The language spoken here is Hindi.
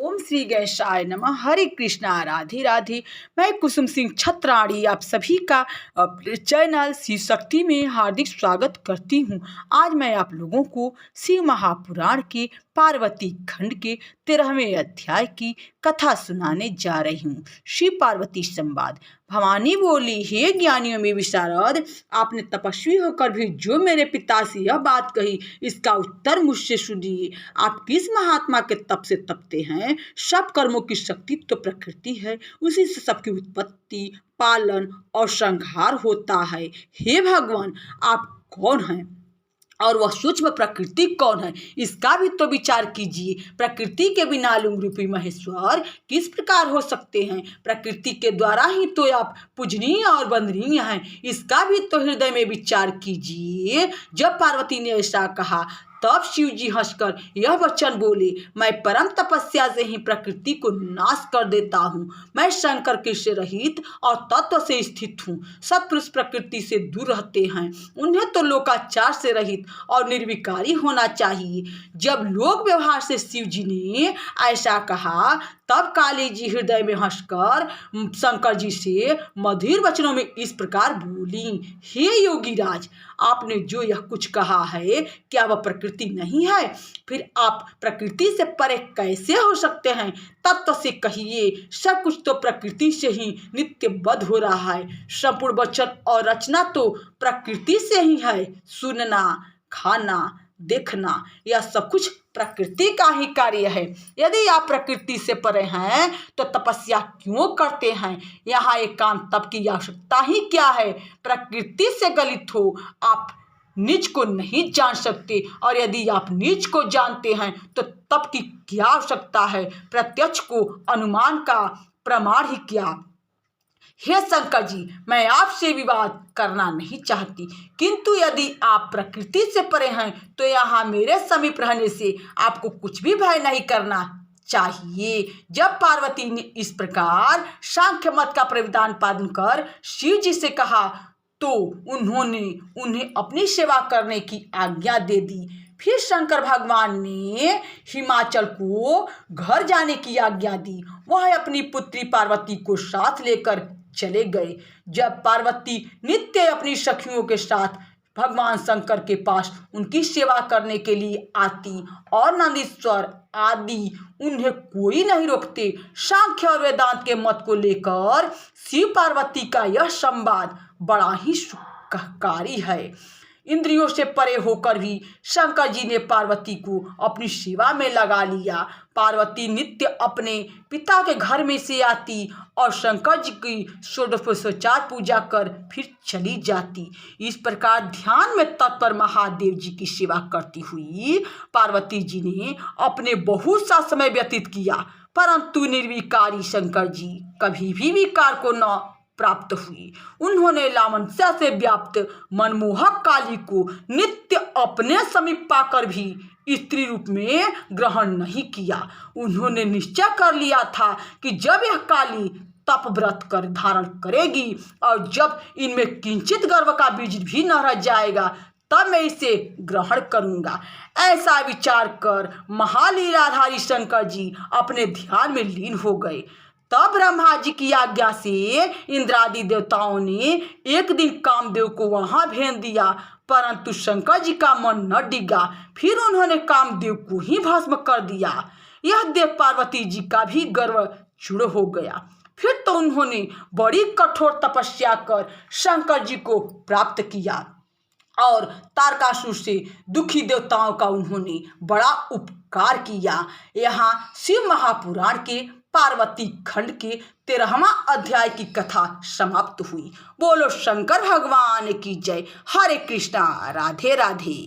ओम श्री गणेशाय नमः। हरे कृष्णा, राधे राधे। मैं कुसुम सिंह छत्राणी आप सभी का अपने चैनल शिव शक्ति में हार्दिक स्वागत करती हूँ। आज मैं आप लोगों को शिव महापुराण के पार्वती खंड के 13वें अध्याय की कथा सुनाने जा रही हूँ। शिव पार्वती संवाद। भवानी बोली, हे ज्ञानियों में विशारद, आपने तपस्वी होकर भी जो मेरे पिता से यह बात कही, इसका उत्तर मुझसे सुनिए। आप किस महात्मा के तप से तपते हैं? सब कर्मों की शक्ति तो प्रकृति है, उसी से सबकी उत्पत्ति, पालन और संहार होता है। हे भगवान, आप कौन हैं और वह सूक्ष्म प्रकृति कौन है, इसका भी तो विचार कीजिए। प्रकृति के बिना लिंग रूपी महेश्वर किस प्रकार हो सकते हैं? प्रकृति के द्वारा ही तो आप पूजनीय और वंदनीय हैं, इसका भी तो हृदय में विचार कीजिए। जब पार्वती ने ऐसा कहा तब शिव जी हंसकर यह वचन बोले, मैं परम तपस्या से ही प्रकृति को नाश कर देता हूँ। मैं शंकर के से रहित और तत्व से स्थित हूँ। सत्पुरुष प्रकृति से दूर रहते हैं, उन्हें तो लोकाचार से रहित और निर्विकारी होना चाहिए। जब लोक व्यवहार से शिव जी ने ऐसा कहा तब काली जी हृदय में हंसकर शंकर जी से मधुर वचनों में इस प्रकार बोली, हे योगी राज, आपने जो यह कुछ कहा है क्या वह प्रकृति नहीं है? फिर आप प्रकृति से परे कैसे हो सकते हैं? तत्व से कहिए। सब कुछ तो प्रकृति से ही नित्यबद्ध हो रहा है। संपूर्ण वचन और रचना तो प्रकृति से ही है। सुनना, खाना, देखना, यह सब कुछ प्रकृति का ही कार्य है। यदि आप प्रकृति से परे हैं तो तपस्या क्यों करते हैं? यहाँ एकांत तप की आवश्यकता ही क्या है? प्रकृति से गलित हो आप नीच को नहीं जान सकते, और यदि आप नीच को जानते हैं तो तप की क्या आवश्यकता है? प्रत्यक्ष को अनुमान का प्रमाण ही क्या? हे शंकर जी, मैं आपसे विवाद करना नहीं चाहती, किंतु यदि आप प्रकृति से परे हैं तो यहाँ मेरे समीप रहने से आपको कुछ भी भय नहीं करना चाहिए। जब पार्वती ने इस प्रकार सांख्य मत का प्रविधान पालन कर शिव जी से कहा तो उन्होंने उन्हें अपनी सेवा करने की आज्ञा दे दी। फिर शंकर भगवान ने हिमाचल को घर जाने की आज्ञा दी। वह अपनी पुत्री पार्वती को साथ लेकर चले गए। जब पार्वती नित्य अपनी सखियों के साथ भगवान शंकर के पास उनकी सेवा करने के लिए आती और नंदीश्वर आदि उन्हें कोई नहीं रोकते। सांख्य और वेदांत के मत को लेकर शिव पार्वती का यह संवाद बड़ा ही सुखकारी है। इंद्रियों से परे होकर भी शंकर जी ने पार्वती को अपनी सेवा में लगा लिया। पार्वती नित्य अपने पिता के घर में से आती और शंकर जी की षोडशोपचार पूजा कर फिर चली जाती। इस प्रकार ध्यान में तत्पर महादेव जी की सेवा करती हुई पार्वती जी ने अपने बहुत सा समय व्यतीत किया, परंतु निर्विकारी शंकर जी कभी भी विकार को न प्राप्त हुई। उन्होंने लावण्य से व्याप्त मनमोहक काली को नित्य अपने समीप पाकर भी स्त्री रूप में ग्रहण नहीं किया। उन्होंने निश्चय कर लिया था कि जब यह काली तप व्रत कर धारण करेगी और जब इनमें किंचित गर्व का बीज भी न रह जाएगा तब मैं इसे ग्रहण करूंगा। ऐसा विचार कर महालीलाधारी शंकर जी अपने ध्यान में लीन हो गए। तब ब्रह्मा जी की आज्ञा से इंद्रादि देवताओं ने एक दिन कामदेव को वहां भेज दिया, परंतु शंकर जी का मन न डिगा। फिर उन्होंने कामदेव को ही भस्म कर दिया। यह देख पार्वती जी का भी गर्व चूर हो गया। फिर तो उन्होंने बड़ी कठोर तपस्या कर शंकर जी को प्राप्त किया और तारकासुर से दुखी देवताओं का उन्होंने बड़ा उपकार किया। यहाँ शिव महापुराण के पार्वती खंड के 13वां अध्याय की कथा समाप्त हुई। बोलो शंकर भगवान की जय। हरे कृष्णा, राधे राधे।